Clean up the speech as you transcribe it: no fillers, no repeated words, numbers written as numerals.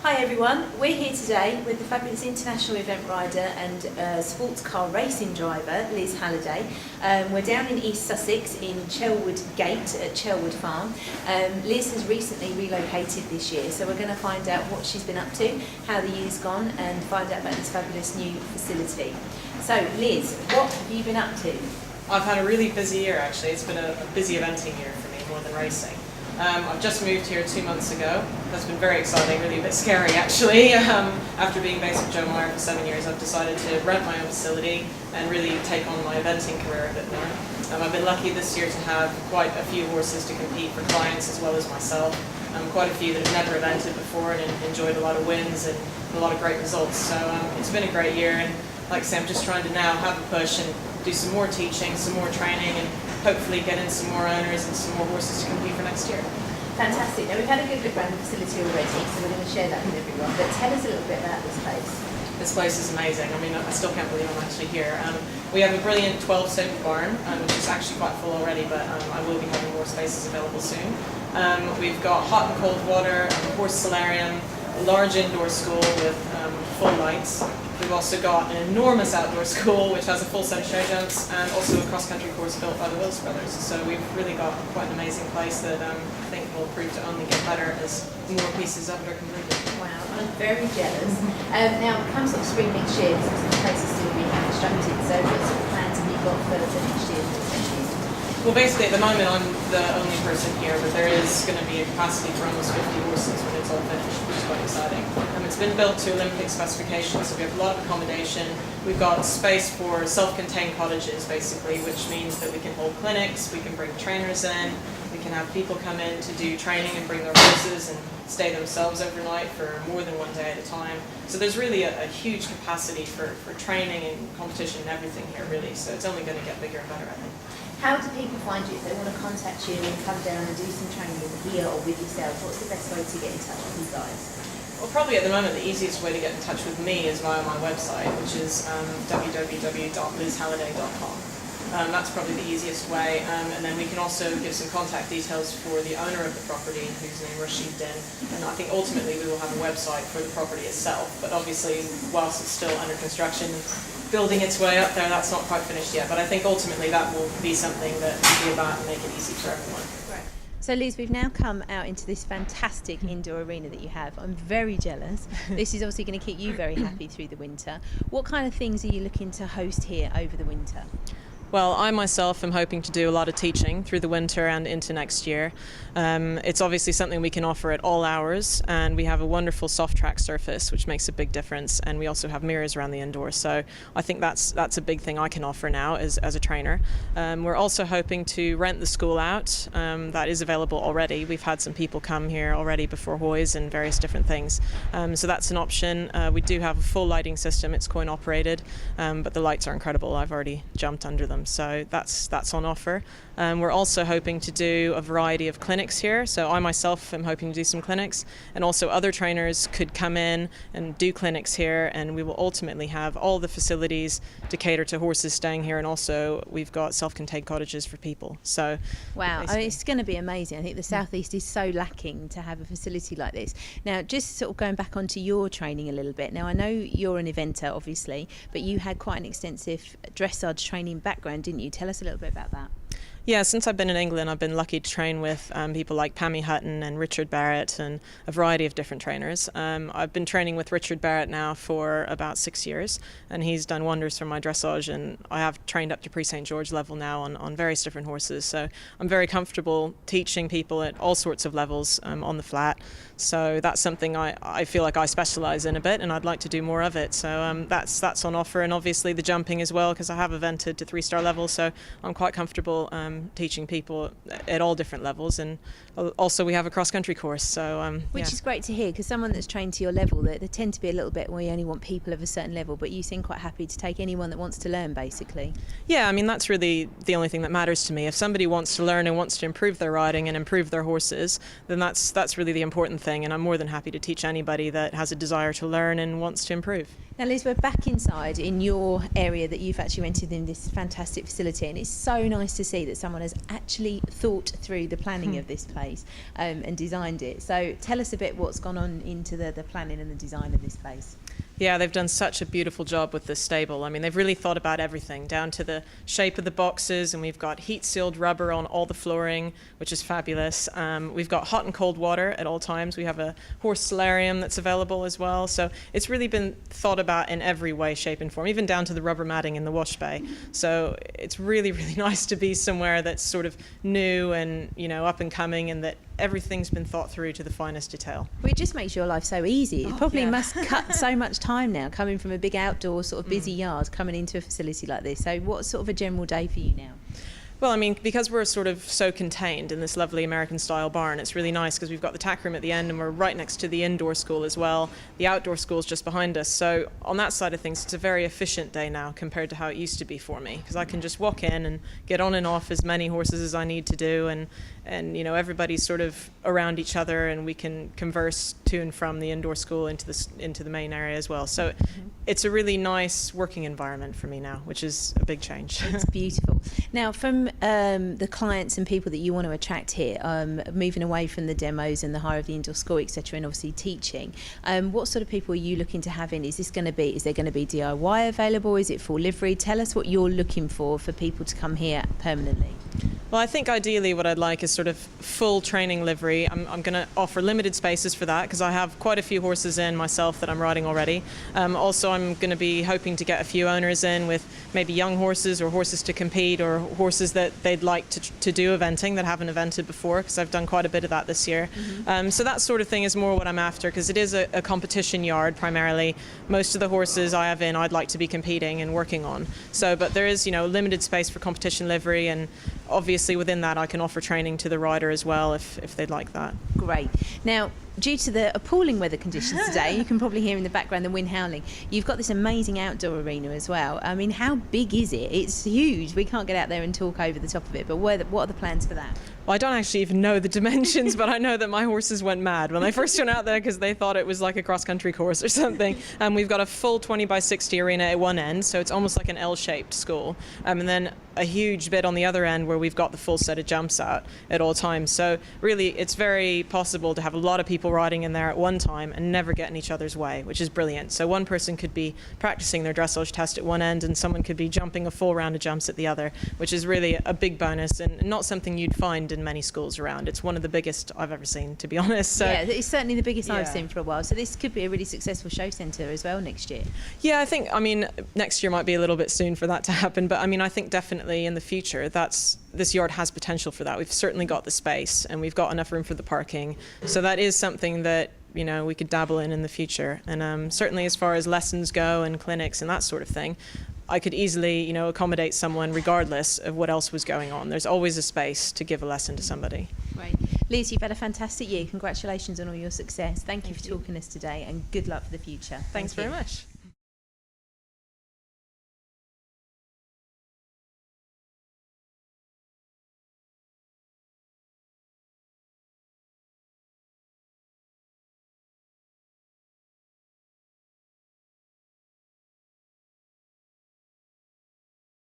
Hi everyone, we're here today with the fabulous international event rider and sports car racing driver Liz Halliday. We're down in East Sussex in Chelwood Gate at Chelwood Farm. Liz has recently relocated this year, so we're going to find out what she's been up to, how the year's gone, and find out about this fabulous new facility. So Liz, what have you been up to? I've had a really busy year actually. It's been a busy eventing year for me more than racing. I've just moved here 2 months ago. That's been very exciting, really a bit scary actually. After being based with Joe Meyer for 7 years, I've decided to rent my own facility and really take on my eventing career a bit more. I've been lucky this year to have quite a few horses to compete for clients as well as myself. Quite a few that have never evented before and enjoyed a lot of wins and a lot of great results. So it's been a great year, and like I say, I'm just trying to now have a push and do some more teaching, some more training, and hopefully get in some more owners and some more horses to compete for next year. Fantastic. Now we've had a good look around the facility already, so we're going to share that with everyone. But tell us a little bit about this place. This place is amazing. I mean, I still can't believe I'm actually here. We have a brilliant 12-stable barn, which is actually quite full already, but I will be having more spaces available soon. We've got hot and cold water, a horse solarium, a large indoor school with full lights. We've also got an enormous outdoor school which has a full set of show jumps, and also a cross-country course built by the Wills brothers. So we've really got quite an amazing place that I think will prove to only get better as more pieces of it are completed. Wow, I'm very jealous. Now, come sort of spring next year, because the place is still being constructed, so what sort of plans have you got for next year? Well, basically at the moment I'm the only person here, but there is going to be a capacity for almost 50 horses when it's all finished, which is quite exciting. It's been built to Olympic specifications, so we have a lot of accommodation. We've got space for self-contained cottages, basically, which means that we can hold clinics, we can bring trainers in, we can have people come in to do training and bring their horses and stay themselves overnight for more than one day at a time. So there's really a huge capacity for training and competition and everything here, really. So it's only going to get bigger and better, I think. How do people find you if they want to contact you and come down and do some training here or with yourself? What's the best way to get in touch with you guys? Well, probably at the moment the easiest way to get in touch with me is via my website, which is www.lizhalliday.com. That's probably the easiest way, and then we can also give some contact details for the owner of the property, whose name Rashid Din, and I think ultimately we will have a website for the property itself, but obviously whilst it's still under construction, building its way up there, that's not quite finished yet, but I think ultimately that will be something that will be about and make it easy for everyone. So Liz, we've now come out into this fantastic indoor arena that you have. I'm very jealous. This is obviously going to keep you very happy through the winter. What kind of things are you looking to host here over the winter? Well, I myself am hoping to do a lot of teaching through the winter and into next year. It's obviously something we can offer at all hours, and we have a wonderful soft track surface which makes a big difference, and we also have mirrors around the indoors, so I think that's a big thing I can offer now as a trainer. We're also hoping to rent the school out. That is available already. We've had some people come here already before Hoys and various different things, so that's an option. We do have a full lighting system. It's coin operated, but the lights are incredible. I've already jumped under them. So that's on offer. We're also hoping to do a variety of clinics here. So I myself am hoping to do some clinics, and also other trainers could come in and do clinics here, and we will ultimately have all the facilities to cater to horses staying here, and also we've got self-contained cottages for people. So wow, I mean, it's going to be amazing. I think the Southeast is so lacking to have a facility like this. Now, just sort of going back onto your training a little bit. Now, I know you're an eventer, obviously, but you had quite an extensive dressage training background, didn't you? Tell us a little bit about that. Yeah, since I've been in England, I've been lucky to train with people like Pammy Hutton and Richard Barrett and a variety of different trainers. I've been training with Richard Barrett now for about 6 years, and he's done wonders for my dressage, and I have trained up to Prix St. George level now on various different horses. So I'm very comfortable teaching people at all sorts of levels on the flat. So that's something I feel like I specialise in a bit, and I'd like to do more of it. So that's on offer, and obviously the jumping as well, because I have evented to 3-star level, so I'm quite comfortable teaching people at all different levels, and also we have a cross-country course, so which is great to hear, because someone that's trained to your level, they tend to be a little bit where you only want people of a certain level, but you seem quite happy to take anyone that wants to learn, basically. Yeah, I mean, that's really the only thing that matters to me. If somebody wants to learn and wants to improve their riding and improve their horses, then that's really the important thing, and I'm more than happy to teach anybody that has a desire to learn and wants to improve. Now Liz, we're back inside in your area that you've actually rented in this fantastic facility, and it's so nice to see that someone has actually thought through the planning of this place and designed it. So tell us a bit what's gone on into the planning and the design of this place. Yeah, they've done such a beautiful job with this stable. I mean, they've really thought about everything, down to the shape of the boxes, and we've got heat-sealed rubber on all the flooring, which is fabulous. We've got hot and cold water at all times. We have a horse solarium that's available as well. So it's really been thought about in every way, shape, and form, even down to the rubber matting in the wash bay. So it's really, really nice to be somewhere that's sort of new and, you know, up and coming, and that everything's been thought through to the finest detail. Well, it just makes your life so easy. It probably must cut so much time now, coming from a big outdoor sort of busy yard, coming into a facility like this. So what's sort of a general day for you now? Well, I mean, because we're sort of so contained in this lovely American-style barn, it's really nice because we've got the tack room at the end and we're right next to the indoor school as well. The outdoor school's just behind us. So on that side of things, it's a very efficient day now compared to how it used to be for me, because I can just walk in and get on and off as many horses as I need to do, and you know, everybody's sort of around each other, and we can converse to and from the indoor school into the main area as well. So it's a really nice working environment for me now, which is a big change. It's beautiful. Now, from the clients and people that you want to attract here, moving away from the demos and the hire of the indoor school, etc., and obviously teaching, what sort of people are you looking to have in? Is there going to be DIY available? Is it full livery? Tell us what you're looking for people to come here permanently. Well, I think ideally what I'd like is sort of full training livery. I'm going to offer limited spaces for that because I have quite a few horses in myself that I'm riding already. Also, I'm going to be hoping to get a few owners in with maybe young horses or horses to compete, or horses that they'd like to do eventing that haven't evented before, because I've done quite a bit of that this year. So that sort of thing is more what I'm after, because it is a competition yard primarily. Most of the horses I have in I'd like to be competing and working on. So, but there is, you know, limited space for competition livery, and obviously within that I can offer training to the rider as well if they'd like that. Great. Now, due to the appalling weather conditions today, you can probably hear in the background the wind howling. You've got this amazing outdoor arena as well. I mean, how big is it? It's huge. We can't get out there and talk over the top of it, but what are the plans for that? Well, I don't actually even know the dimensions, but I know that my horses went mad when they first went out there because they thought it was like a cross-country course or something. We've got a full 20 by 60 arena at one end, so it's almost like an L-shaped school. And then a huge bit on the other end where we've got the full set of jumps out at all times. So really, it's very possible to have a lot of people riding in there at one time and never get in each other's way, which is brilliant. So one person could be practicing their dressage test at one end and someone could be jumping a full round of jumps at the other, which is really a big bonus and not something you'd find in many schools around. It's one of the biggest I've ever seen, to be honest. So, yeah, it's certainly the biggest I've seen for a while. So this could be a really successful show centre as well next year. Yeah, I mean, next year might be a little bit soon for that to happen, but I mean, I think definitely in the future this yard has potential for that. We've certainly got the space and we've got enough room for the parking. So that is something that, you know, we could dabble in the future. And certainly as far as lessons go and clinics and that sort of thing, I could easily, you know, accommodate someone regardless of what else was going on. There's always a space to give a lesson to somebody. Right. Liz, you've had a fantastic year. Congratulations on all your success. Thank you for talking to us today, and good luck for the future. Thanks very much.